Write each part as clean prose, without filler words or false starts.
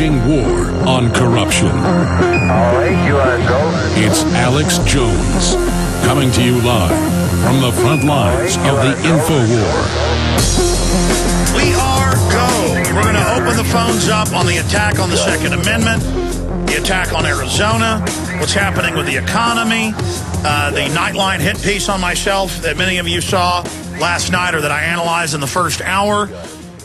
waging war on corruption. All right, you are go. It's Alex Jones, coming to you live from the front lines of the InfoWar. We are go. We're going to open the phones up on the attack on the Second Amendment, the attack on Arizona, what's happening with the economy, the Nightline hit piece on myself that many of you saw last night or that I analyzed in the first hour.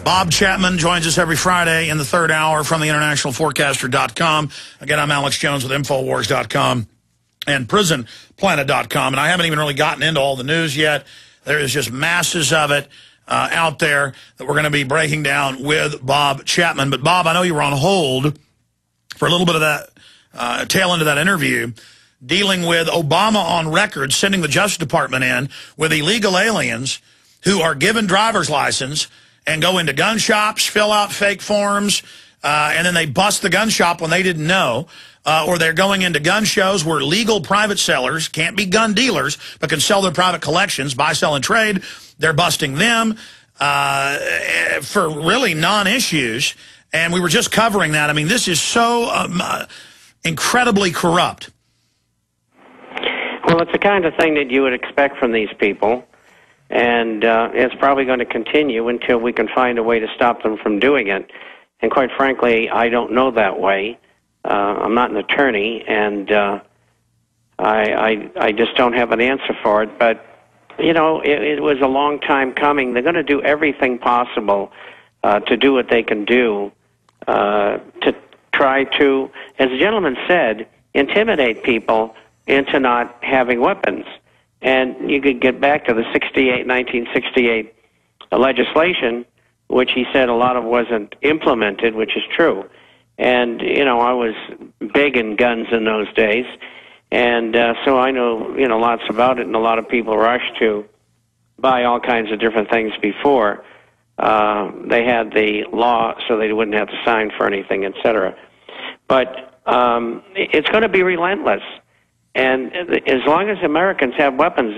Bob Chapman joins us every Friday in the third hour from the internationalforecaster.com. Again, I'm Alex Jones with Infowars.com and prisonplanet.com. And I haven't even really gotten into all the news yet. There is just masses of it out there that we're going to be breaking down with Bob Chapman. But, Bob, I know you were on hold for a little bit of that tail end of that interview, dealing with Obama on record sending the Justice Department in with illegal aliens who are given driver's license and go into gun shops, fill out fake forms, and then they bust the gun shop when they didn't know. Or they're going into gun shows where legal private sellers, can't be gun dealers, but can sell their private collections, buy, sell, and trade. They're busting them for really non-issues. And we were just covering that. I mean, this is so incredibly corrupt. Well, it's the kind of thing that you would expect from these people. And it's probably going to continue until we can find a way to stop them from doing it. And quite frankly, I don't know that way. I'm not an attorney, and I just don't have an answer for it. But, you know, it was a long time coming. They're going to do everything possible to do what they can do to try to, as the gentleman said, intimidate people into not having weapons. And you could get back to the 1968 legislation, which he said a lot of wasn't implemented, which is true. And, you know, I was big in guns in those days, and so I know, you know, lots about it, and a lot of people rushed to buy all kinds of different things before they had the law so they wouldn't have to sign for anything, etc. But it's going to be relentless. And as long as Americans have weapons,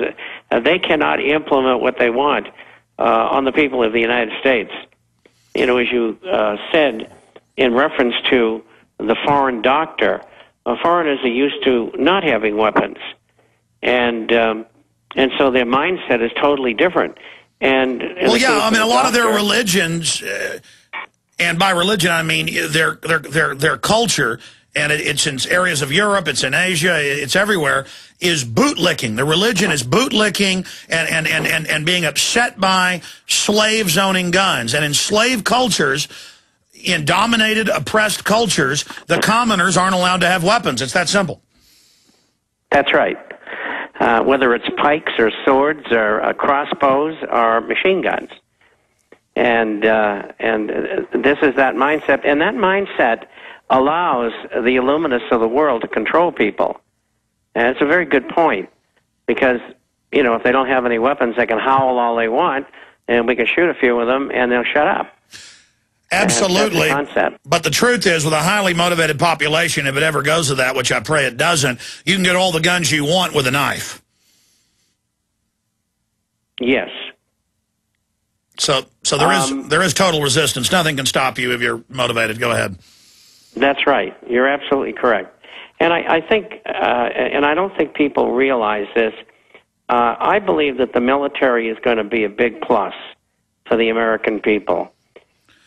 they cannot implement what they want on the people of the United States. You know, as you said, in reference to the foreign doctor, foreigners are used to not having weapons, and so their mindset is totally different. And well, yeah, I mean, a lot of their religions, and by religion I mean their culture. And it's in areas of Europe, it's in Asia, it's everywhere, is bootlicking. The religion is bootlicking and being upset by slaves owning guns. And in slave cultures, in dominated, oppressed cultures, the commoners aren't allowed to have weapons. It's that simple. That's right. Whether it's pikes or swords or crossbows or machine guns. And this is that mindset. And that mindset allows the Illuminists of the world to control people. And it's a very good point, because, you know, if they don't have any weapons, they can howl all they want, and we can shoot a few of them, and they'll shut up. Absolutely. That's the concept. But the truth is, with a highly motivated population, if it ever goes to that, which I pray it doesn't, you can get all the guns you want with a knife. Yes. So there is total resistance. Nothing can stop you if you're motivated. Go ahead. That's right. You're absolutely correct. And I think, and I don't think people realize this, I believe that the military is going to be a big plus for the American people.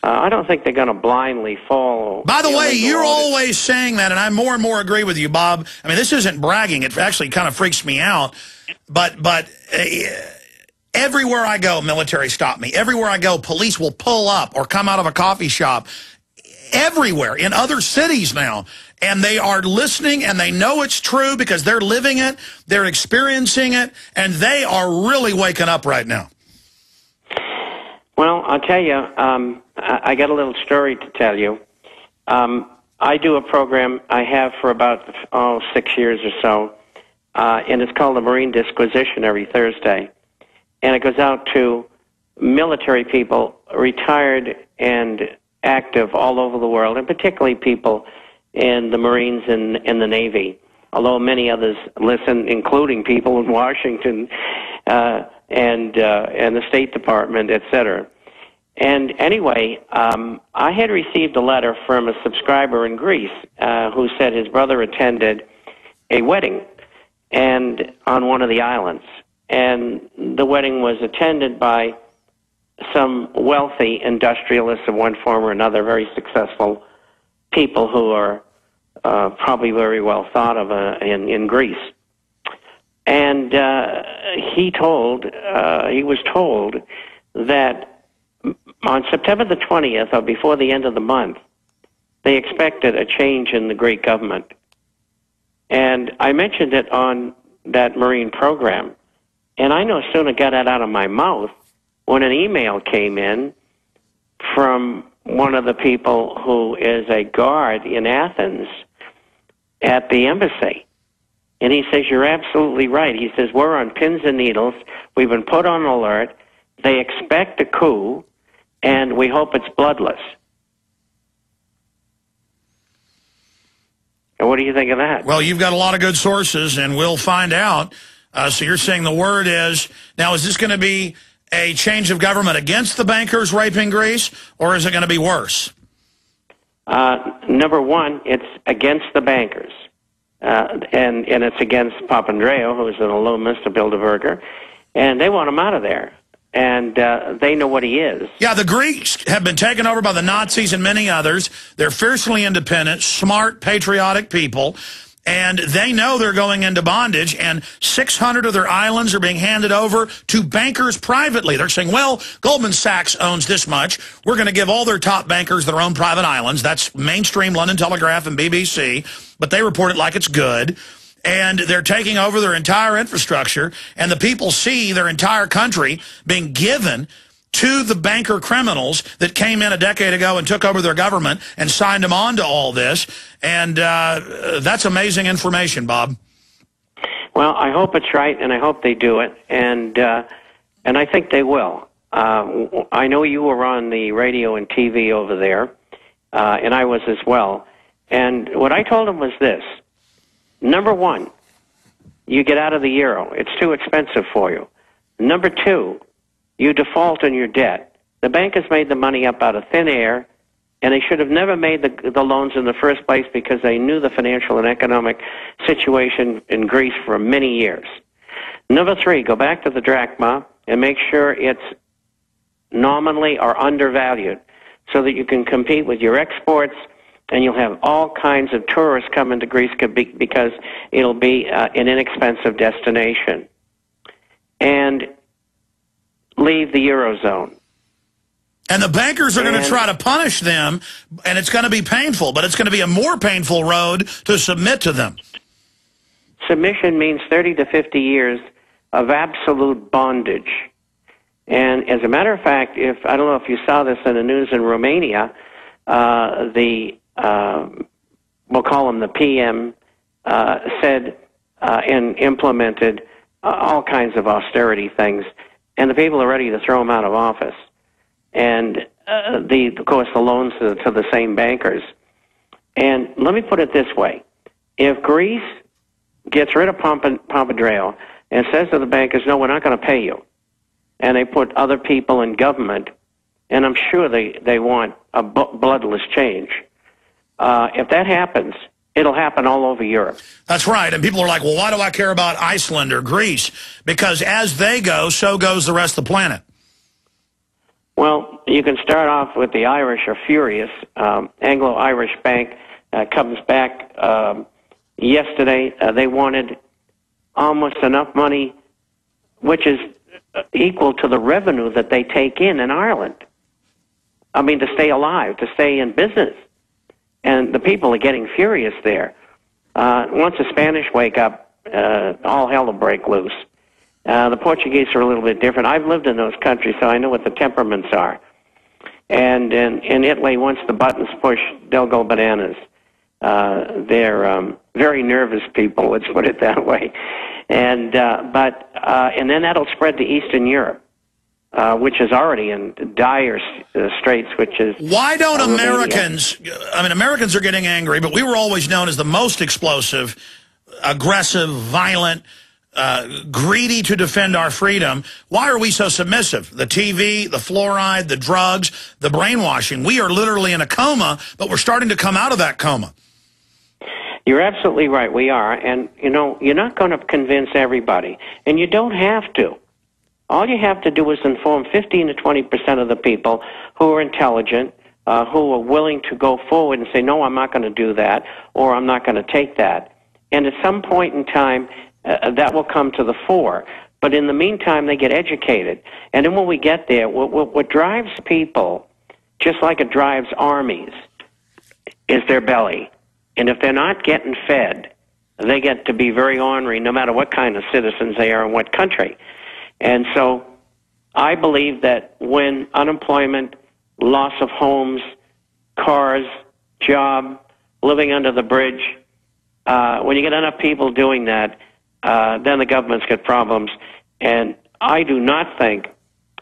I don't think they're going to blindly follow. By the way, you're always saying that, and I more and more agree with you, Bob. I mean, this isn't bragging. It actually kind of freaks me out. But everywhere I go, military stop me. Everywhere I go, police will pull up or come out of a coffee shop. Everywhere, in other cities now. And they are listening, and they know it's true because they're living it, they're experiencing it, and they are really waking up right now. Well, I'll tell you, I got a little story to tell you. I do a program I have for about 6 years or so, and it's called the Marine Disquisition every Thursday. And it goes out to military people, retired and active all over the world, and particularly people in the Marines and in the Navy, although many others listen, including people in Washington and the State Department, etc. And anyway, I had received a letter from a subscriber in Greece who said his brother attended a wedding and on one of the islands. And the wedding was attended by some wealthy industrialists of one form or another, very successful people who are probably very well thought of in Greece. And he was told that on September the 20th, or before the end of the month, they expected a change in the Greek government. And I mentioned it on that Marine program, and I no sooner got it out of my mouth when an email came in from one of the people who is a guard in Athens at the embassy. And he says, you're absolutely right. He says, we're on pins and needles. We've been put on alert. They expect a coup, and we hope it's bloodless. And what do you think of that? Well, you've got a lot of good sources, and we'll find out. So you're saying the word is, now is this going to be a change of government against the bankers raping Greece, or is it going to be worse? Number one, it's against the bankers. And it's against Papandreou, who is an alumnus to Bilderberger, and they want him out of there. And they know what he is. Yeah, the Greeks have been taken over by the Nazis and many others. They're fiercely independent, smart, patriotic people, and they know they're going into bondage, and 600 of their islands are being handed over to bankers privately. They're saying, well, Goldman Sachs owns this much. We're going to give all their top bankers their own private islands. That's mainstream London Telegraph and BBC, but they report it like it's good. And they're taking over their entire infrastructure, and the people see their entire country being given to the banker criminals that came in a decade ago and took over their government and signed them on to all this. And that's amazing information, Bob. Well, I hope it's right, and I hope they do it, and I think they will. I know you were on the radio and TV over there, and I was as well. And what I told them was this. Number one, you get out of the euro. It's too expensive for you. Number two, you default on your debt. The bankers made the money up out of thin air, and they should have never made the loans in the first place because they knew the financial and economic situation in Greece for many years. Number three, go back to the drachma and make sure it's nominally or undervalued so that you can compete with your exports, and you'll have all kinds of tourists coming to Greece because it'll be an inexpensive destination. And leave the Eurozone. And the bankers are going to try to punish them, and it's going to be painful, but it's going to be a more painful road to submit to them. Submission means 30 to 50 years of absolute bondage. And as a matter of fact, I don't know if you saw this in the news in Romania, we'll call him the PM, said and implemented all kinds of austerity things, and the people are ready to throw him out of office. And of course, the loans to the same bankers. And let me put it this way: if Greece gets rid of Papandreou and says to the bankers, "No, we're not going to pay you," and they put other people in government, and I'm sure they want a bloodless change. If that happens, it'll happen all over Europe. That's right. And people are like, well, why do I care about Iceland or Greece? Because as they go, so goes the rest of the planet. Well, you can start off with the Irish are furious. Anglo-Irish Bank comes back yesterday. They wanted almost enough money, which is equal to the revenue that they take in Ireland. I mean, to stay alive, to stay in business. And the people are getting furious there. Once the Spanish wake up, all hell will break loose. The Portuguese are a little bit different. I've lived in those countries, so I know what the temperaments are. And in Italy, once the buttons push, they'll go bananas. They're very nervous people, let's put it that way. And then that'll spread to Eastern Europe. Which is already in dire straits, which is... Why don't Americans... I mean, Americans are getting angry, but we were always known as the most explosive, aggressive, violent, greedy to defend our freedom. Why are we so submissive? The TV, the fluoride, the drugs, the brainwashing. We are literally in a coma, but we're starting to come out of that coma. You're absolutely right. We are. And, you know, you're not going to convince everybody. And you don't have to. All you have to do is inform 15 to 20% of the people who are intelligent, who are willing to go forward and say, no, I'm not going to do that, or I'm not going to take that. And at some point in time, that will come to the fore. But in the meantime, they get educated. And then when we get there, what drives people, just like it drives armies, is their belly. And if they're not getting fed, they get to be very ornery, no matter what kind of citizens they are in what country. And so I believe that when unemployment, loss of homes, cars, job, living under the bridge, when you get enough people doing that, then the government's got problems. And I do not think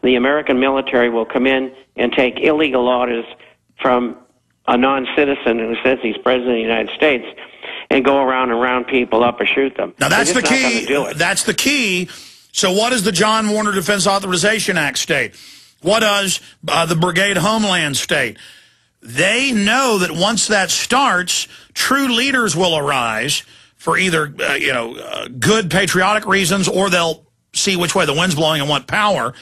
the American military will come in and take illegal orders from a non-citizen who says he's president of the United States and go around and round people up or shoot them. Now, that's the key. Do it. That's the key. So what does the John Warner Defense Authorization Act state? What does the Brigade Homeland state? They know that once that starts, true leaders will arise for either good patriotic reasons, or they'll see which way the wind's blowing and want power.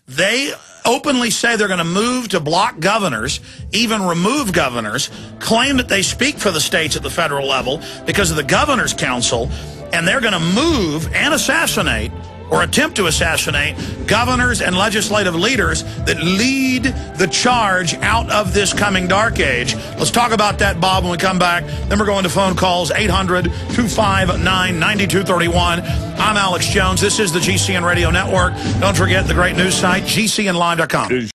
They openly say they're going to move to block governors, even remove governors, claim that they speak for the states at the federal level because of the Governor's Council, and they're going to move and assassinate or attempt to assassinate governors and legislative leaders that lead the charge out of this coming dark age. Let's talk about that, Bob, when we come back. Then we're going to phone calls, 800-259-9231. I'm Alex Jones. This is the GCN Radio Network. Don't forget the great news site, GCNlive.com.